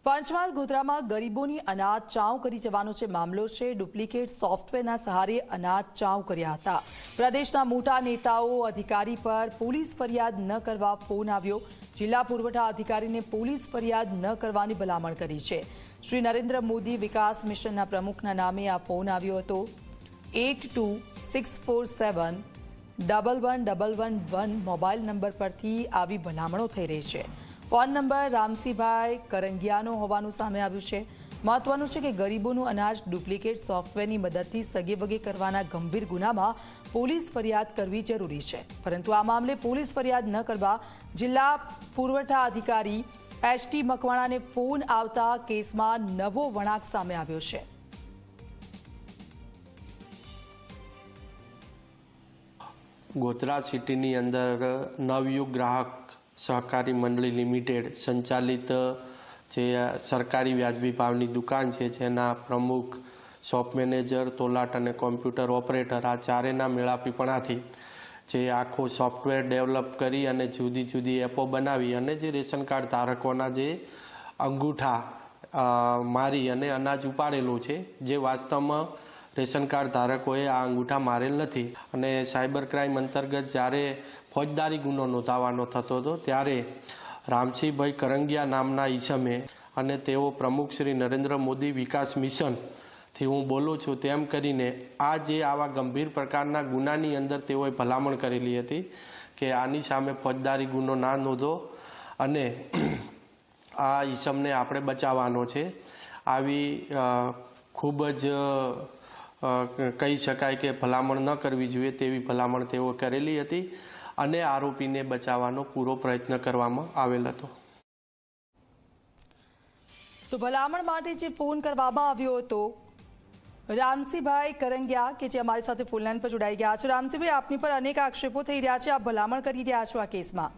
પંચમહાલ ગોધરામાં ગરીબોની અનાજ ચાઉ કરી જવાનો છે મામલો છે। ડુપ્લિકેટ સોફ્ટવેરના સહારે અનાજ ચાઉ કર્યા હતા। પ્રદેશના મોટા નેતાઓ અધિકારી પર પોલીસ ફરિયાદ ન કરવા ફોન આવ્યો। જિલ્લા પુરવઠા અધિકારીને પોલીસ ફરિયાદ ન કરવાની ભલામણ કરી છે। શ્રી નરેન્દ્ર મોદી વિકાસ મિશનના પ્રમુખના નામે આ ફોન આવ્યો હતો। 8264711111 મોબાઈલ નંબર પરથી આવી ભલામણો થઈ રહી છે। ફોન નંબર રામસિંહભાઈ કરંગિયાનો હોવાનું સામે આવ્યું છે। મહત્વનું છે કે ગરીબોનું અનાજ ડુપ્લિકેટ સોફ્ટવેરની મદદથી સગેવગે કરવાના ગંભીર ગુનામાં પોલીસ ફરિયાદ કરવી જરૂરી છે, પરંતુ આ મામલે પોલીસ ફરિયાદ ન કરવા જિલ્લા પુરવઠા અધિકારી એસટી મકવાણાને ફોન આવતા કેસમાં નવો વળાંક સામે આવ્યો છે। ગોધરા સિટીની અંદર નવયુગ ગ્રાહક સહકારી મંડળી લિમિટેડ સંચાલિત જે સરકારી વ્યાજબી ભાવની દુકાન છે, જેના પ્રમુખ, શોપ મેનેજર, તોલાટ અને કોમ્પ્યુટર ઓપરેટર આ ચારેના મેળાપીપણાથી જે આખો સોફ્ટવેર ડેવલપ કરી અને જુદી જુદી એપો બનાવી અને જે રેશન કાર્ડ ધારકોના જે અંગૂઠા મારી અને અનાજ ઉપાડેલું છે, જે વાસ્તવમાં રેશન કાર્ડ ધારકોએ આ અંગૂઠા મારેલ નથી। અને સાયબર ક્રાઇમ અંતર્ગત જ્યારે ફોજદારી ગુનો નોંધાવાનો થતો હતો ત્યારે રામસિંહભાઈ કરંગિયા નામના ઈસમે અને તેઓ પ્રમુખ શ્રી નરેન્દ્ર મોદી વિકાસ મિશનથી હું બોલું છું તેમ કરીને આ જે આવા ગંભીર પ્રકારના ગુનાની અંદર તેઓએ ભલામણ કરેલી હતી કે આની સામે ફોજદારી ગુનો ના નોંધો અને આ ઈસમને આપણે બચાવવાનો છે। આવી ખૂબ જ કહી શકાય કે ભલામણ ન કરવી જોઈએ તેવી ભલામણ તેઓ કરેલી હતી અને આરોપીને બચાવવાનો પૂરો પ્રયત્ન કરવામાં આવેલ હતો। તો ભલામણ માટે જે ફોન કરવામાં આવ્યો હતો રામસિંહભાઈ કરંગિયા કે જે અમારી સાથે ફોન લાઈન પર જોડાઈ ગયા છે। રામસિંહભાઈ, આપની પર અનેક આક્ષેપો થઈ રહ્યા છે, આપ ભલામણ કરી રહ્યા છો આ કેસમાં।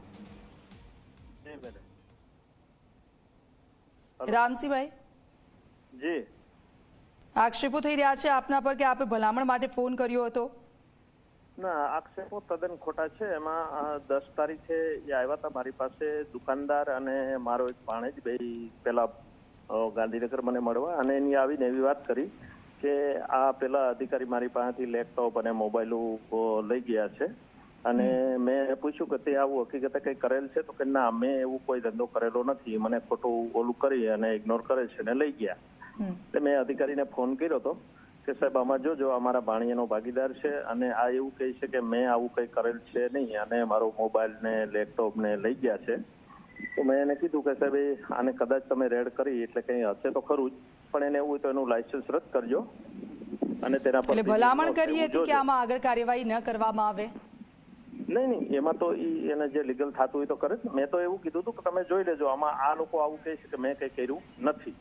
રામસિંહભાઈ જી, આક્ષેપો થઈ રહ્યા છે આપના પર કે આપે ભલામણ માટે ફોન કર્યો હતો। ના, આક્ષેપો તદ્દન ખોટા છે। એમાં 10 તારીખે આવ્યા હતા મારી પાસે દુકાનદાર અને મારો એક ભાણેજ, બે પેલા ગાંધીનગર મને મળવા, અને એની આવીને એવી વાત કરી કે આ પેલા અધિકારી મારી પાસેથી લેપટોપ અને મોબાઈલો લઈ ગયા છે। અને મેં પૂછ્યું કે તે આવું હકીકતે કંઈ કરેલ છે? તો કે ના, મેં એવું કોઈ ધંધો કરેલો નથી, મને ખોટું ઓલું કરી અને ઇગ્નોર કરે છે ને લઈ ગયા। એટલે મેં અધિકારીને ફોન કર્યો હતો કે સાહેબ આમાં જોજો, અમારા ભાણિયાનો ભાગીદાર છે અને આ એવું કહે છે કે મેં આવું કંઈ કરેલ છે નહીં અને મારો મોબાઈલ ને લેપટોપ ને લઈ ગયા છે। તો મેં એને કીધું કે સાહેબ આને કદાચ તમે રેડ કરી એટલે કંઈ હશે તો ખરું જ, પણ એને એવું હોય તો એનું લાયસન્સ રદ કરજો અને તેના પર ભલામણ કરી હતી કે આમાં આગળ કાર્યવાહી ન કરવામાં આવે। નહીં, એમાં તો એને જે લીગલ થતું હોય તો કરે જ। મેં તો એવું કીધું હતું કે તમે જોઈ લેજો, આમાં આ લોકો આવું કહે છે કે મેં કંઈ કર્યું નથી।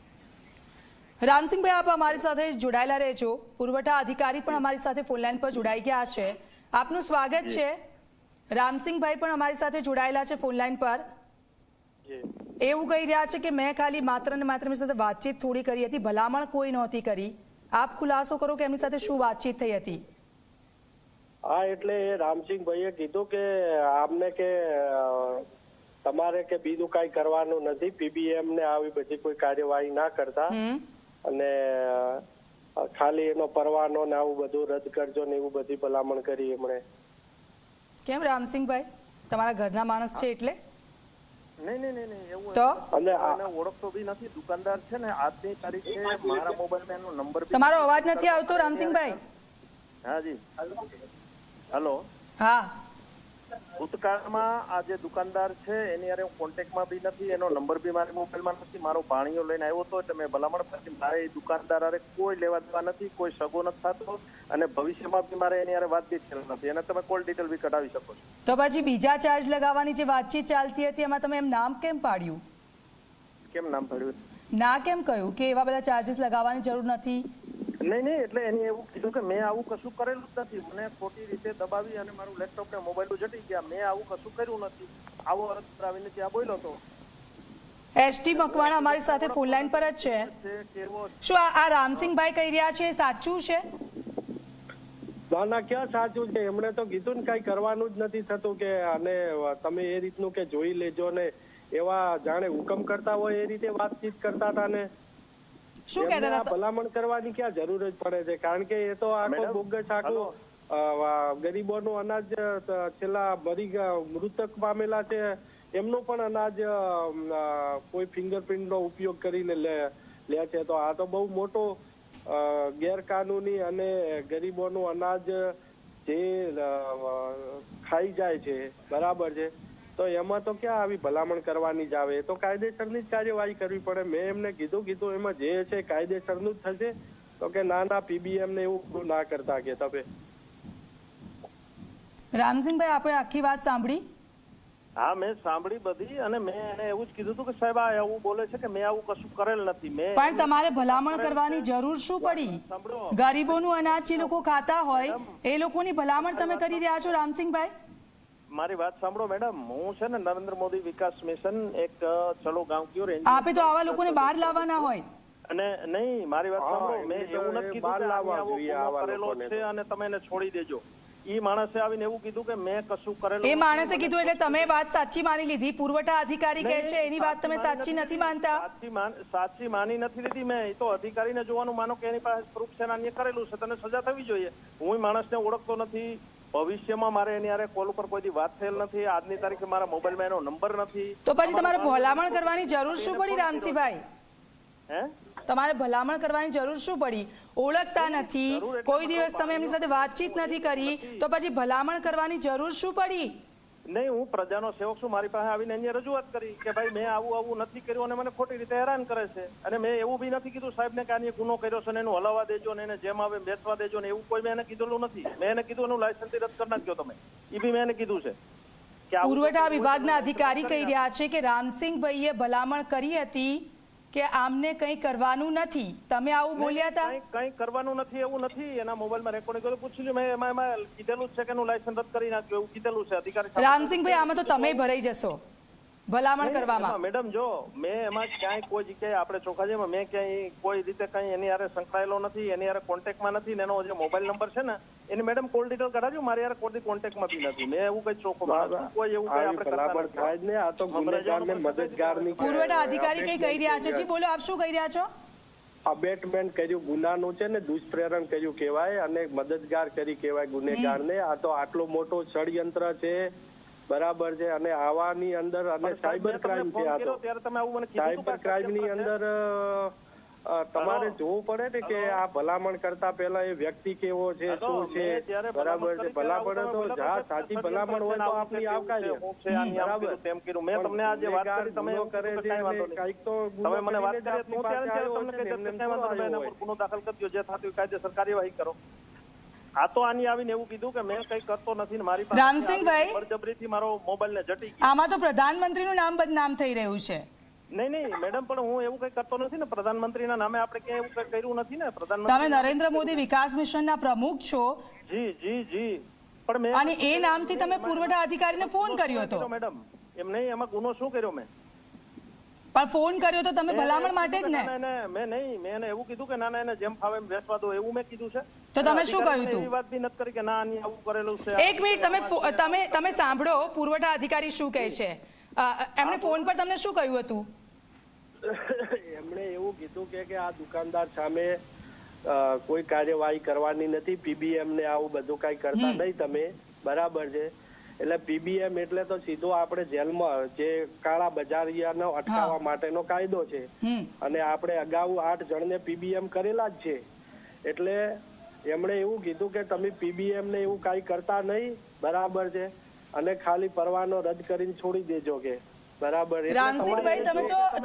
રામસિંહભાઈ, આપ અમારી સાથે જોડાયેલા રહેજો। પુરવઠા અધિકારી પણ અમારી સાથે ફોન લાઈન પર જોડાઈ ગયા છે, આપનું સ્વાગત છે। રામસિંહભાઈ પણ અમારી સાથે જોડાયેલા છે ફોન લાઈન પર। એવું કહી રહ્યા છે કે મેં ખાલી માત્ર ને માત્ર એમની સાથે વાતચીત થોડી કરી હતી, ભલામણ કોઈ નહોતી કરી। આપ ખુલાસો કરો કે એમની સાથે શું વાતચીત થઈ હતી। હા, એટલે રામસિંહભાઈએ કીધું કે આમને કે તમારે કે બીજું કાંઈ કરવાનું નથી, પીબીએમ ને આવી બધી કોઈ કાર્યવાહી ના કરતા અને ખાલી એનો પરવાનો ને આવું બધું રદ કરજો ને એવું બધી ભલામણ કરી એમણે। કેમ રામસિંહભાઈ, તમારા ઘરના માણસ છે એટલે? નહીં, એવું તો અને ઓળખતો બી નથી, દુકાનદાર છે ને। આજની તારીખે મારા મોબાઈલમાં એનો નંબર, તમારો અવાજ નથી આવતો રામસિંહભાઈ। હા જી, હેલો। હા, ભૂતકાળમાં આ જે દુકાનદાર છે એની હારે હું કોન્ટેક્ટમાં બી નથી, એનો નંબર બી મારા મોબાઈલમાં નથી। મારો ભાણિયો લઈને આવ્યો હતો એટલે મેં ભલામણ કરી, મારે એ દુકાનદાર હારે કોઈ લેવા દેવા નથી, કોઈ સગો નથી થતો અને ભવિષ્યમાં બી મારે એની હારે વાતચીત કરેલ નથી। એને તમે કોલ ડિટેલ બી કઢાવી શકો છો। તો પછી બીજા ચાર્જ લગાવવાની જે વાતચીત ચાલતી હતી એમાં તમે એમ નામ કેમ પાડ્યું? કેમ નામ પાડ્યું? ના કેમ કહ્યું કે એવા બધા ચાર્જીસ લગાવવાની જરૂર નથી? નહીં, એટલે એને એવું કીધું કે મેં આવું કશું કરેલું જ નથી, મને ખોટી રીતે દબાવી અને મારું લેપટોપ ને મોબાઈલ જટી ગયા, મેં આવું કશું કર્યું નથી, આવો અરજ કરાવીને ત્યાં બોલ્યો હતો। એસટી મકવાણા અમારી સાથે ફોન લાઈન પર જ છે। શું આ રામસિંહભાઈ કહી રહ્યા છે સાચું છે? ના, ક્યાં સાચું છે? એમણે તો કીધું ને કાંઈ કરવાનું જ નથી થતું કે અને તમે એ રીતનું કે જોઈ લેજો ને એવા જાણે હુકમ કરતા હોય એ રીતે વાતચીત કરતા હતા ને શું કહેતા હતા? ભલામણ કરવાની ક્યાં જરૂર જ પડે છે? કારણ કે એ તો આખો બોગસ આખું ગરીબોનું અનાજ છેલ્લા મૃતક પામેલા છે એમનું પણ અનાજ કોઈ ફિંગરપ્રિન્ટનો ઉપયોગ કરીને લે છે. તો આ તો બહુ મોટો ગેરકાનૂની અને ગરીબોનું અનાજ જે ખાઈ જાય છે, બરાબર છે, તો એમાં તો ક્યાં આવી ભલામણ કરવાની જ આવે? તો કાયદેસરની જ કાર્યવાહી કરવી પડે. મેં એમને કીધું એમાં જે છે કાયદેસરનું જ થશે. તો કે ના પીબીએમ ને એવું ના કરતા કે તમે. રામસિંહભાઈ, આપણે આખી વાત સાંભળી? હા, મેં સાંભળી બધી, અને મેં એને એવું જ કીધું હતું કે સાહેબ આ એવું બોલે છે કે મેં આવું કશું કરેલ નથી. પણ તમારે ભલામણ કરવાની જરૂર શું પડી? ગરીબોનું અનાજ જે લોકો ખાતા હોય એ લોકોની ભલામણ તમે કરી રહ્યા છો. રામસિંહભાઈ, મારી વાત સાંભળો મેડમ. હું છે ને નરેન્દ્ર મોદી વિકાસ મિશન એક ચલો ગાંવ ક્યોર આપે તો આવા લોકોને બહાર લાવવાના હોય. અને નહીં, મારી વાત સાંભળો. મેં એવું નથી કીધું કરેલો છે અને તમે એને છોડી દેજો. ઈ માણસે આવીને એવું કીધું કે મેં કશું કરેલું. એ માણસે કીધું એટલે તમે વાત સાચી માની લીધી? પુરવઠા અધિકારી કહે છે એની વાત તમે સાચી નથી માનતા? સાચી માની નથી લીધી મેં. એ તો અધિકારીને જોવાનું માનો કે એની પાસે પ્રૂફ છે ને કરેલું છે, તને સજા થવી જોઈએ. હું માણસને ઓળખતો નથી. ભવિષ્યમાં મારે એની હારે કોલ ઉપર કોઈ વાત થયેલ નથી. આજની તારીખે મારા મોબાઈલમાં એનો નંબર નથી. તો પછી તમારે ભલામણ કરવાની જરૂર શું પડી રામસિંહભાઈ? હે, તમારે ભલામણ કરવાની જરૂર શું પડી? ઓળખતા નથી, કોઈ દિવસ તમે એમની સાથે વાતચીત નથી કરી, તો પછી ભલામણ કરવાની જરૂર શું પડી? નહીં, હું પ્રજાનો સેવક છું. મારી પાસે આવીને અહીંયા રજૂઆત કરી કે ભાઈ મેં આવું નથી કર્યું અને મને ખોટી રીતે હેરાન કરે છે. અને મેં એવું બી નથી કીધું સાહેબને કે આને ગુનો કર્યો છે ને એનું હલાવવા દેજો ને એને જેમ આવે બેસવા દેજો ને એવું કોઈ મેં એને કીધેલું નથી. મેં એને કીધું એનું લાયસન્સ રદ કરી નાખજો તમે. એ બી મેં એને કીધું છે. પુરવઠા વિભાગના અધિકારી કહી રહ્યા છે કે રામસિંહભાઈએ ભલામણ કરી હતી કે આમને કંઈ કરવાનું નથી. તમે આવું બોલ્યા હતા? કંઈ કરવાનું નથી એવું નથી. એના મોબાઈલમાં રેકોર્ડિંગ કર્યું, પૂછી લ્યો. મેં એમાં કીધેલું છે કે એનું લાયસન્સ રદ કરી નાખ્યું એવું કીધેલું છે અધિકારી. રામસિંહભાઈ, આમાં તો તમે ભરાઈ જશો ભલામણ કરવામાં. મેડમ જો મેં એમાં ક્યાંય કોઈ જગ્યાએ આપણે ચોખાજીમાં મેં ક્યાંય કોઈ રીતે કંઈ એની હારે સંકળાયેલો નથી, એની હારે કોન્ટેક્ટમાં નથી. એનો જે મોબાઈલ નંબર છે ને એની મેડમ કોલ ડિટેલ કઢાવ્યું, મારી હારે કોઈ કોન્ટેક્ટમાં બી નથી. મેં એવું કઈ ચોખ્ખો કોઈ એવું કઈ આપણે બરાબર થાય જ ને. આ તો ગુનેગારને મદદગારની પુરવઠા અધિકારી કઈ કહી રહ્યા છે? જી બોલો, આપ શું કહી રહ્યા છો? અબેટમેન્ટ કર્યું ગુનાનું છે ને, દુષ્પ્રેરણ કર્યું કહેવાય અને મદદગાર કરી કહેવાય ગુનેગારને. આ તો આટલો મોટો ષડયંત્ર છે, બરાબર છે. અને આવાની અંદર અને સાયબર ક્રાઇમ છે. આ તો સાયબર ક્રાઇમ ની અંદર તમારે જોવું પડે ને કે આ ભલામણ કરતા પહેલા એ વ્યક્તિ કેવો છે, શું છે, બરાબર છે. ભલામણ તો સાચી ભલામણ હોય તો આપની આવકાર્ય, બરાબર. મેં તમને આ જે વાત કરી તમે કરે છે કઈક તો તમે મને વાત કરી હું ત્યારે તમને ગુનો દાખલ કરજો, જે થતું કાયદેસર કાર્યવાહી કરો. આ તો આની આવીને એવું કીધું કે મેં કઈ કરતો નથી ને મારી પાસે રામસિંહભાઈ બળજબરીથી મારો મોબાઈલ ને જટી ગયો. આમાં તો પ્રધાનમંત્રીનું નામ બદનામ થઈ રહ્યું છે. નહીં મેડમ, પણ હું એવું કઈ કરતો નથી ને. પ્રધાનમંત્રીના નામે આપણે ક્યાંય એવું કઈ કર્યું નથી ને. પ્રધાનમંત્રી, તમે નરેન્દ્ર મોદી વિકાસ મિશનના પ્રમુખ છો. જી પણ મેં અને એ નામથી તમે પુરવઠા અધિકારીને ફોન કર્યો હતો મેડમ. એમ નહીં, એમાં ગુનો શું કર્યો મેં? પણ ફોન કર્યો તો તમે ભલામણ માટે જ ને? મેં એને એવું કીધું કે ના એને જેમ ફાવે એમ બેસવા દો એવું મેં કીધું છે. તો તમે શું કહ્યું હતું? એવી વાત બી નથી કરી કે ના આની આવું કરેલું છે. એક મિનિટ, તમે સાંભળો પુરવઠા અધિકારી શું કહે છે. એમણે ફોન પર તમને શું કહ્યું હતું? એમણે એવું કીધું કે આ દુકાનદાર સામે કોઈ કાર્યવાહી કરવાની નથી. પીબીએમ ને આવું બધું કઈ કરતા નહીં તમે, બરાબર છે. એટલે પીબીએમ એટલે તો સીધો આપણે જેલમાં જે કાળા બજારિયાનો અટકાવવા માટેનો કાયદો છે. અને આપણે અગાઉ 8 જણને પીબીએમ કરેલા જ છે. એટલે એમણે એવું કીધું કે તમે પીબીએમ ને એવું કઈ કરતા નહીં, બરાબર છે. અને ખાલી પરવાનો રદ કરીને છોડી દેજો કે, બરાબર. રામસિંહભાઈ,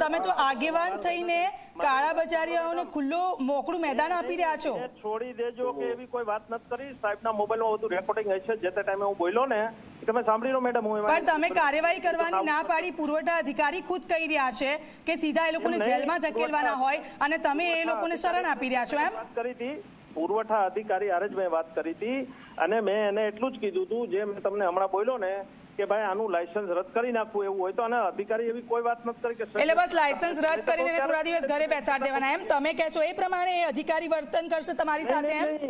તમે તો આગેવાન થઈને કાળા બજારિયાઓને ખુલ્લું મોકળું મેદાન આપી રહ્યા છો. છોડી દેજો કે એવી કોઈ વાત નથી કરી. સાહેબના મોબાઈલમાં બધું રેકોર્ડિંગ હશે. જે તે ટાઈમે હું બોલ્યો ને તમે સાંભળી લો મેડમ. પણ તમે કાર્યવાહી કરવાની ના પાડી. પુરવઠા અધિકારી ખુદ કહી રહ્યા છે કે સીધા એ લોકોને જેલમાં ધકેલવાના હોય અને તમે એ લોકોને શરણ આપી રહ્યા છો. એમ વાત કરી હતી પુરવઠા અધિકારી હારે જ મેં વાત કરી હતી અને મેં એને એટલું જ કીધું હતું જે મેં તમને હમણાં બોલ્યો ને કે ભાઈ આનું લાયસન્સ રદ કરી નાખવું એવું હોય તો. અને અધિકારી એવી કોઈ વાત નથી કરી કે એટલે બસ લાયસન્સ રદ કરીને થોડા દિવસ ઘરે બેસાડી દેવાના એમ તમે કહેશો? એ પ્રમાણે અધિકારી વર્તન કરશે તમારી સાથે? એમ